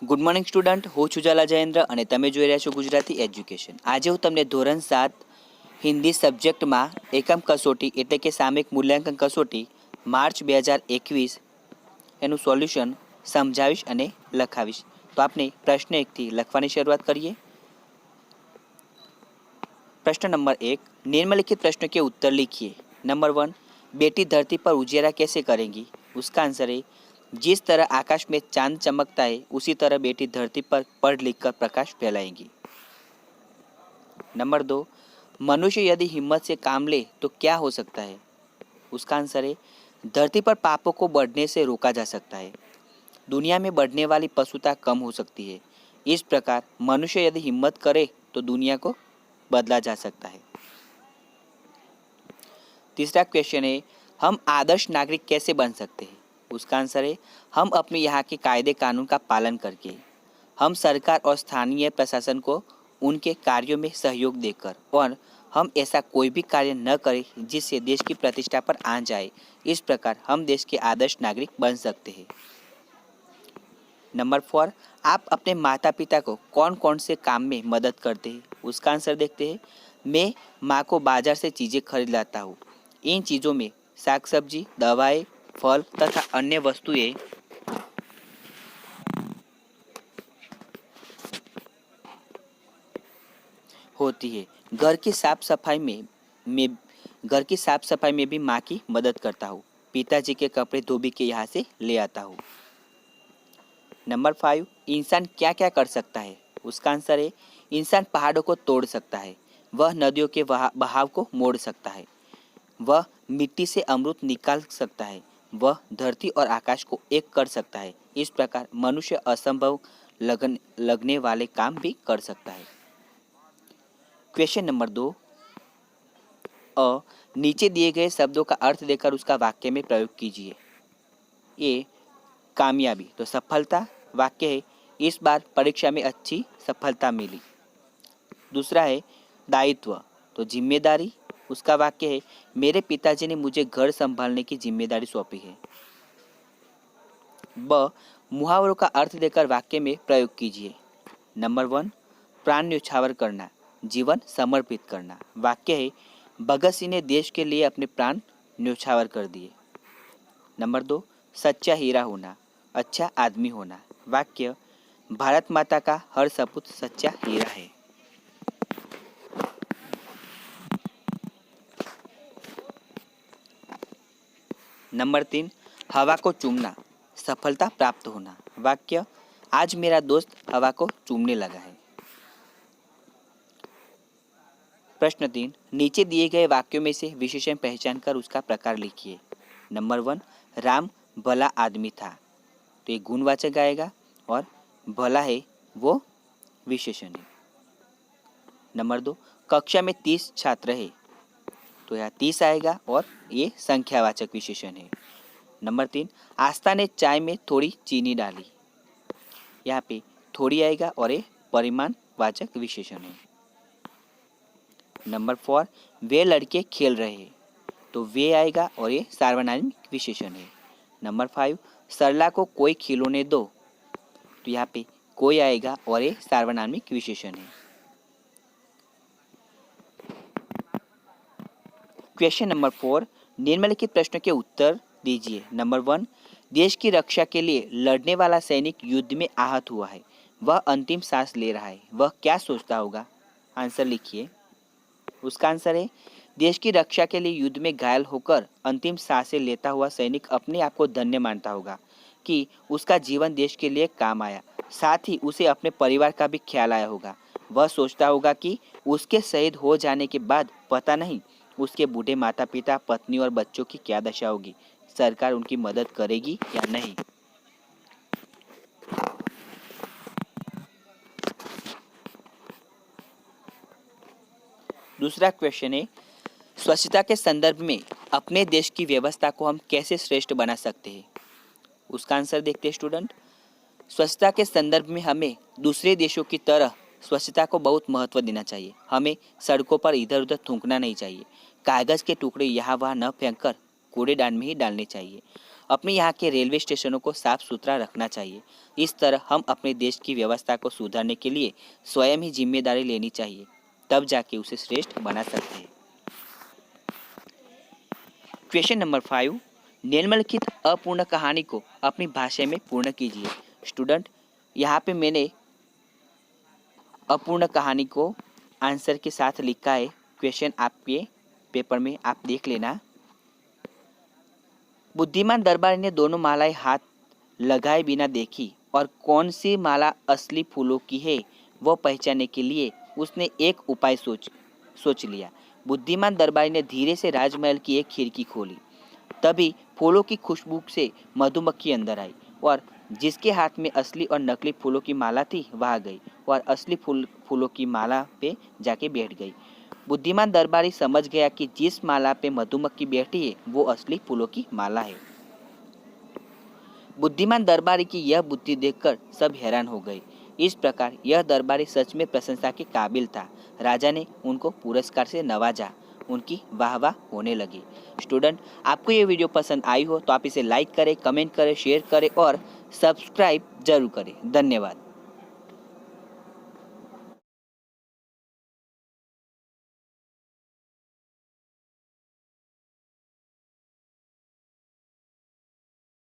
Good morning student, હું છું ઝાલા જયેન્દ્ર અને તમે જોઈ રહ્યા છો ગુજરાતી એજ્યુકેશન. આજે હું તમને ધોરણ 7 હિન્દી સબ્જેક્ટમાં એકમ કસોટી એટલે કે સામયિક મૂલ્યાંકન કસોટી માર્ચ 2021 એનું સોલ્યુશન સમજાવીશ અને લખાવીશ. તો આપણે પ્રશ્ન 1થી લખવાની શરૂઆત કરીએ. प्रश्न नंबर 1, निम्नलिखित प्रश्न के उत्तर लिखिए. नंबर 1, बेटी धरती पर उजियारा कैसे करेंगी? उसका आंसर है जिस तरह आकाश में चांद चमकता है उसी तरह बेटी धरती पर पढ़ लिख कर प्रकाश फैलाएंगी. नंबर 2, मनुष्य यदि हिम्मत से काम ले तो क्या हो सकता है? उसका आंसर है धरती पर पापों को बढ़ने से रोका जा सकता है. दुनिया में बढ़ने वाली पशुता कम हो सकती है. इस प्रकार मनुष्य यदि हिम्मत करे तो दुनिया को बदला जा सकता है. तीसरा क्वेश्चन है हम आदर्श नागरिक कैसे बन सकते हैं? उसका आंसर है हम अपने यहाँ के कायदे कानून का पालन करके, हम सरकार और स्थानीय प्रशासन को उनके कार्यों में सहयोग देकर, और हम ऐसा कोई भी कार्य न करें जिससे देश की प्रतिष्ठा पर आंच जाए. इस प्रकार हम देश के आदर्श नागरिक बन सकते हैं. नंबर 4, आप अपने माता पिता को कौन कौन से काम में मदद करते हैं? उसका आंसर देखते हैं. मैं माँ को बाजार से चीज़ें खरीद लाता हूँ. इन चीज़ों में साग सब्जी, दवाएं, फल तथा अन्य वस्तुएं होती है. घर की साफ सफाई में भी माँ की मदद करता हूँ. पिताजी के कपड़े धोबी के यहाँ से ले आता हूँ. नंबर 5, इंसान क्या क्या कर सकता है? उसका आंसर है इंसान पहाड़ों को तोड़ सकता है, वह नदियों के बहाव को मोड़ सकता है, वह मिट्टी से अमृत निकाल सकता है, वह धरती और आकाश को एक कर सकता है. इस प्रकार मनुष्य असंभव लगने वाले काम भी कर सकता है. क्वेश्चन नंबर 2, नीचे दिए गए शब्दों का अर्थ देकर उसका वाक्य में प्रयोग कीजिए. ए कामयाबी तो सफलता, वाक्य है इस बार परीक्षा में अच्छी सफलता मिली. दूसरा है दायित्व तो जिम्मेदारी, उसका वाक्य है मेरे पिताजी ने मुझे घर संभालने की जिम्मेदारी सौंपी है. ब मुहावरों का अर्थ देकर वाक्य में प्रयोग कीजिए. नंबर 1, प्राण न्यौछावर करना, जीवन समर्पित करना, वाक्य है भगत सिंह ने देश के लिए अपने प्राण न्यौछावर कर दिए. नंबर 2, सच्चा हीरा होना, अच्छा आदमी होना, वाक्य भारत माता का हर सपूत सच्चा हीरा है. नंबर 3, हवा को चूमना, सफलता प्राप्त होना, वाक्य आज मेरा दोस्त हवा को चूमने लगा है. प्रश्न 3, नीचे दिए गए वाक्यों में से विशेषण पहचान कर उसका प्रकार लिखिए. नंबर 1, राम भला आदमी था तो ये गुणवाचक आएगा और भला है वो विशेषण है. नंबर 2, कक्षा में 30 छात्र है तो यहाँ 30 आएगा और ये संख्यावाचक विशेषण है. नंबर 3, आस्था ने चाय में थोड़ी चीनी डाली, यहाँ पे थोड़ी आएगा और ये परिमाणवाचक विशेषण है. नंबर 4, वे लड़के खेल रहे हैं तो वे आएगा और ये सार्वनामिक विशेषण है. नंबर 5, सरला को कोई खिलौने दो तो यहाँ पे कोई आएगा और ये सार्वनामिक विशेषण है. क्वेश्चन नंबर 4, निम्नलिखित प्रश्न के उत्तर दीजिए. नंबर 1, देश की रक्षा के लिए लड़ने वाला सैनिक युद्ध में आहत हुआ है, वह अंतिम सांस ले रहा है, वह क्या सोचता होगा? आंसर लिखिए. उसका आंसर है देश की रक्षा के लिए युद्ध में घायल होकर अंतिम सांसें लेता हुआ सैनिक अपने आप को धन्य मानता होगा कि उसका जीवन देश के लिए काम आया, साथ ही उसे अपने परिवार का भी ख्याल आया होगा. वह सोचता होगा कि उसके शहीद हो जाने के बाद पता नहीं उसके बूढ़े माता पिता, पत्नी और बच्चों की क्या दशा होगी, सरकार उनकी मदद करेगी या नहीं. दूसरा क्वेश्चन है स्वच्छता के संदर्भ में अपने देश की व्यवस्था को हम कैसे श्रेष्ठ बना सकते हैं? उसका आंसर देखते हैं स्टूडेंट. स्वच्छता के संदर्भ में हमें दूसरे देशों की तरह स्वच्छता को बहुत महत्व देना चाहिए. हमें सड़कों पर इधर उधर थूकना नहीं चाहिए. कागज़ के टुकड़े यहाँ वहाँ न फेंककर कूड़ेदान में ही डालने चाहिए. अपने यहाँ के रेलवे स्टेशनों को साफ सुथरा रखना चाहिए। इस तरह हम अपने देश की व्यवस्था को सुधारने के लिए स्वयं ही जिम्मेदारी लेनी चाहिए, तब जाके उसे श्रेष्ठ बना सकते हैं। क्वेश्चन नंबर 5, निम्नलिखित अपूर्ण कहानी को अपनी भाषा में पूर्ण कीजिए। स्टूडेंट, यहाँ पे मैंने अपूर्ण कहानी को आंसर के साथ लिखा है। क्वेश्चन आपके पेपर में आप देख लेना। बुद्धिमान दरबारी ने दोनों मालाएं हाथ लगाए बिना देखी और कौन सी माला असली फूलों की है वह पहचानने के लिए उसने एक उपाय सोच लिया। बुद्धिमान दरबारी ने धीरे से राजमहल की एक खिड़की खोली। तभी फूलों की खुशबू से मधुमक्खी अंदर आई और जिसके हाथ में असली और नकली फूलों की माला थी वह गई और असली फूलों की माला पे जाके बैठ गई। बुद्धिमान दरबारी समझ गया कि जिस माला पे मधुमक्खी बैठी है वो असली फूलों की माला है। बुद्धिमान दरबारी की यह बुद्धि देखकर सब हैरान हो गए। इस प्रकार यह दरबारी सच में प्रशंसा के काबिल था। राजा ने उनको पुरस्कार से नवाजा। उनकी वाहवाह होने लगी। स्टूडेंट, आपको ये वीडियो पसंद आई हो तो आप इसे लाइक करें, कमेंट करें, शेयर करें और सब्सक्राइब जरूर करें। धन्यवाद।